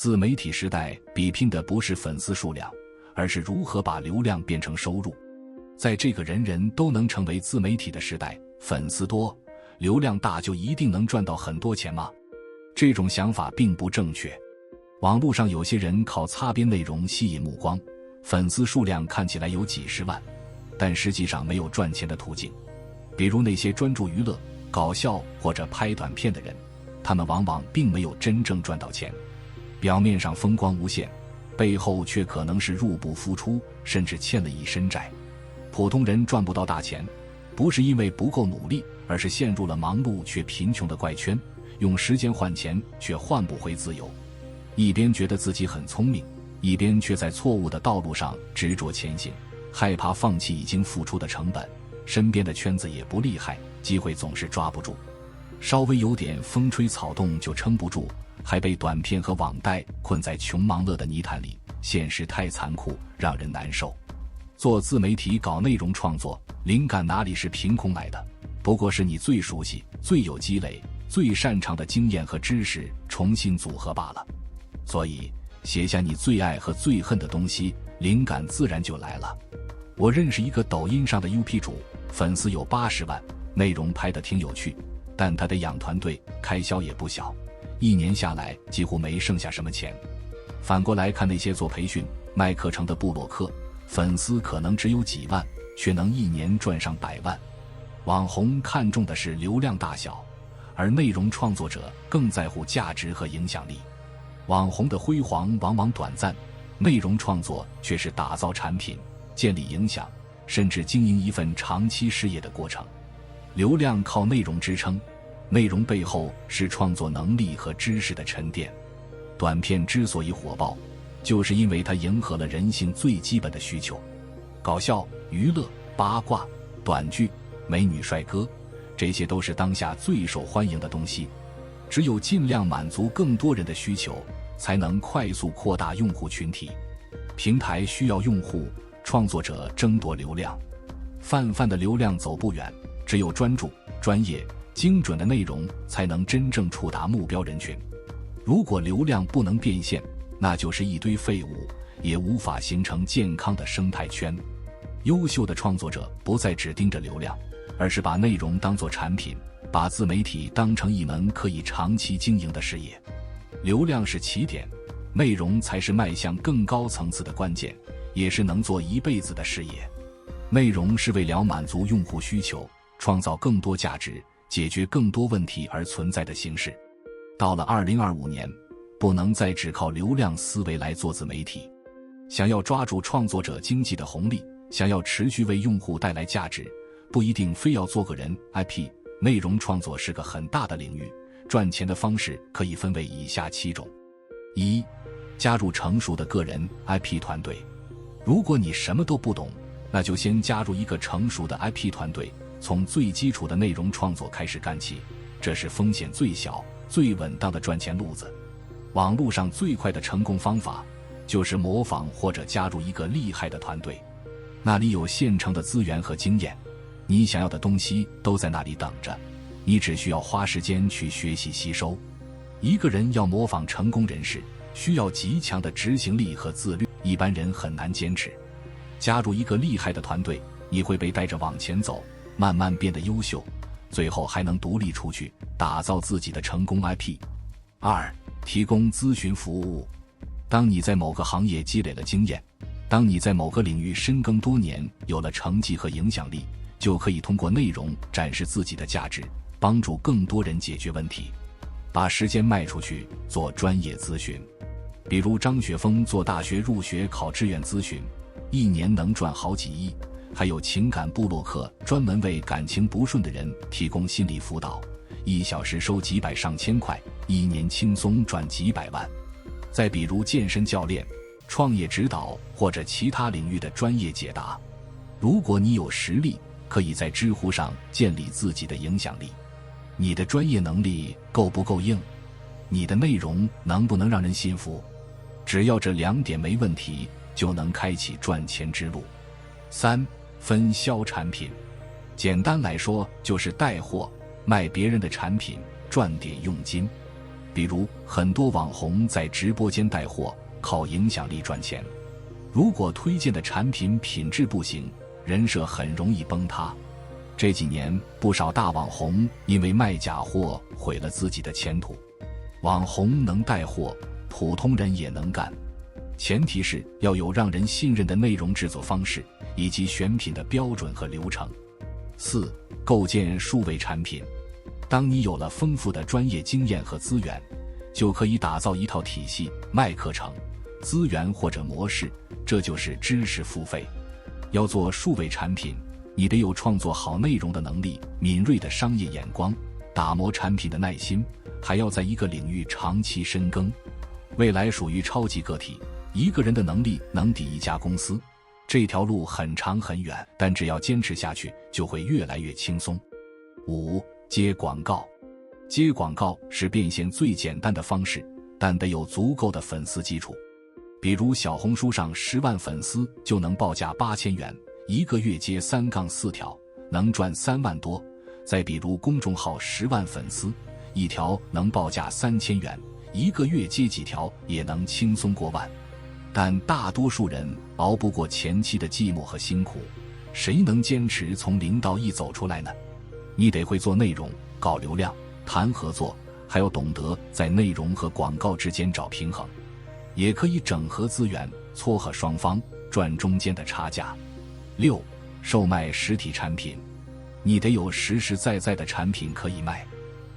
自媒体时代比拼的不是粉丝数量，而是如何把流量变成收入。在这个人人都能成为自媒体的时代，粉丝多、流量大就一定能赚到很多钱吗？这种想法并不正确。网络上有些人靠擦边内容吸引目光，粉丝数量看起来有几十万，但实际上没有赚钱的途径。比如那些专注娱乐、搞笑或者拍短片的人，他们往往并没有真正赚到钱，表面上风光无限，背后却可能是入不敷出，甚至欠了一身债。普通人赚不到大钱，不是因为不够努力，而是陷入了忙碌却贫穷的怪圈，用时间换钱却换不回自由。一边觉得自己很聪明，一边却在错误的道路上执着前行，害怕放弃已经付出的成本。身边的圈子也不厉害，机会总是抓不住，稍微有点风吹草动就撑不住，还被短片和网贷困在穷忙乐的泥潭里，现实太残酷，让人难受。做自媒体搞内容创作，灵感哪里是凭空来的，不过是你最熟悉、最有积累、最擅长的经验和知识重新组合罢了。所以写下你最爱和最恨的东西，灵感自然就来了。我认识一个抖音上的 UP 主，粉丝有80万，内容拍得挺有趣，但他得养团队，开销也不小，1年下来几乎没剩下什么钱。反过来看那些做培训、卖课程的部落客，粉丝可能只有几万，却能1年赚上100万。网红看重的是流量大小，而内容创作者更在乎价值和影响力。网红的辉煌往往短暂，内容创作却是打造产品、建立影响，甚至经营一份长期事业的过程。流量靠内容支撑，内容背后是创作能力和知识的沉淀。短片之所以火爆，就是因为它迎合了人性最基本的需求。搞笑、娱乐、八卦、短剧、美女帅哥，这些都是当下最受欢迎的东西。只有尽量满足更多人的需求，才能快速扩大用户群体。平台需要用户，创作者争夺流量。泛泛的流量走不远，只有专注、专业、精准的内容才能真正触达目标人群。如果流量不能变现，那就是一堆废物，也无法形成健康的生态圈。优秀的创作者不再只盯着流量，而是把内容当作产品，把自媒体当成一门可以长期经营的事业。流量是起点，内容才是迈向更高层次的关键，也是能做一辈子的事业。内容是为了满足用户需求，创造更多价值，解决更多问题而存在的形式。到了2025年，不能再只靠流量思维来做自媒体。想要抓住创作者经济的红利，想要持续为用户带来价值，不一定非要做个人 IP。内容创作是个很大的领域，赚钱的方式可以分为以下7种。1. 加入成熟的个人 IP 团队。如果你什么都不懂，那就先加入一个成熟的 IP 团队，从最基础的内容创作开始干起，这是风险最小、最稳当的赚钱路子。网络上最快的成功方法，就是模仿或者加入一个厉害的团队，那里有现成的资源和经验，你想要的东西都在那里等着，你只需要花时间去学习吸收。一个人要模仿成功人士，需要极强的执行力和自律，一般人很难坚持。加入一个厉害的团队，你会被带着往前走，慢慢变得优秀，最后还能独立出去，打造自己的成功 IP。 2. 提供咨询服务。当你在某个行业积累了经验，当你在某个领域深耕多年，有了成绩和影响力，就可以通过内容展示自己的价值，帮助更多人解决问题。把时间卖出去做专业咨询，比如张雪峰做大学入学考志愿咨询，1年能赚好几亿。还有情感部落客专门为感情不顺的人提供心理辅导，1小时收几百上千块，1年轻松赚几百万。再比如健身教练、创业指导或者其他领域的专业解答。如果你有实力，可以在知乎上建立自己的影响力。你的专业能力够不够硬？你的内容能不能让人信服？只要这2点没问题，就能开启赚钱之路。3. 分销产品。简单来说，就是带货，卖别人的产品，赚点佣金。比如很多网红在直播间带货，靠影响力赚钱。如果推荐的产品品质不行，人设很容易崩塌。这几年不少大网红因为卖假货毁了自己的前途。网红能带货，普通人也能干，前提是要有让人信任的内容制作方式以及选品的标准和流程。4. 构建数位产品。当你有了丰富的专业经验和资源，就可以打造一套体系，卖课程、资源或者模式，这就是知识付费。要做数位产品，你得有创作好内容的能力，敏锐的商业眼光，打磨产品的耐心，还要在一个领域长期深耕。未来属于超级个体，一个人的能力能抵一家公司。这条路很长很远，但只要坚持下去，就会越来越轻松。5. 接广告。接广告是变现最简单的方式，但得有足够的粉丝基础。比如小红书上10万粉丝就能报价8000元，一个月接3-4条，能赚3万多。再比如公众号10万粉丝，一条能报价3000元，一个月接几条也能轻松过万。但大多数人熬不过前期的寂寞和辛苦，谁能坚持从0到1走出来呢？你得会做内容，搞流量，谈合作，还要懂得在内容和广告之间找平衡。也可以整合资源，撮合双方，赚中间的差价。6. 售卖实体产品。你得有实实在在的产品可以卖。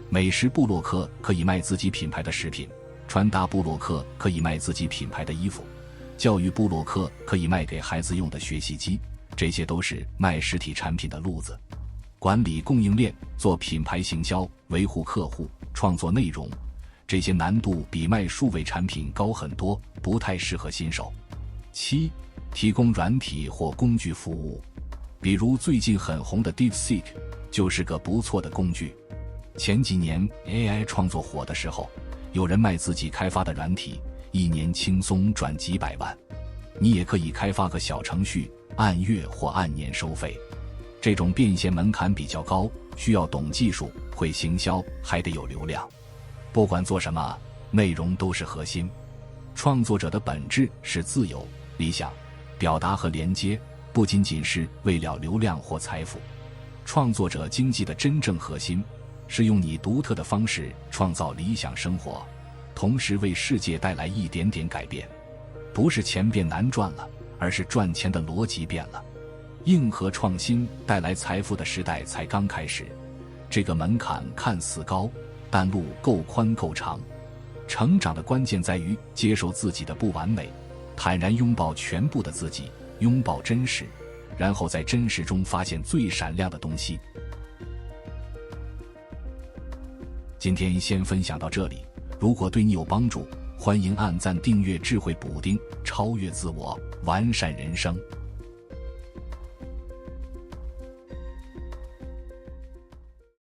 美食部落客可以卖自己品牌的食品，穿搭部落客可以卖自己品牌的衣服，教育部落客可以卖给孩子用的学习机，这些都是卖实体产品的路子。管理供应链，做品牌行销，维护客户，创作内容，这些难度比卖数位产品高很多，不太适合新手。7. 提供软体或工具服务。比如最近很红的 DeepSeek 就是个不错的工具。前几年 AI 创作火的时候，有人卖自己开发的软体，一年轻松赚几百万。你也可以开发个小程序，按月或按年收费。这种变现门槛比较高，需要懂技术，会行销，还得有流量。不管做什么，内容都是核心。创作者的本质是自由、理想、表达和连接，不仅仅是为了流量或财富。创作者经济的真正核心是用你独特的方式创造理想生活，同时为世界带来一点点改变。不是钱变难赚了，而是赚钱的逻辑变了。硬核创新带来财富的时代才刚开始，这个门槛看似高，但路够宽够长。成长的关键在于接受自己的不完美，坦然拥抱全部的自己，拥抱真实，然后在真实中发现最闪亮的东西。今天先分享到这里，如果对你有帮助，欢迎按赞订阅智慧补丁，超越自我，完善人生。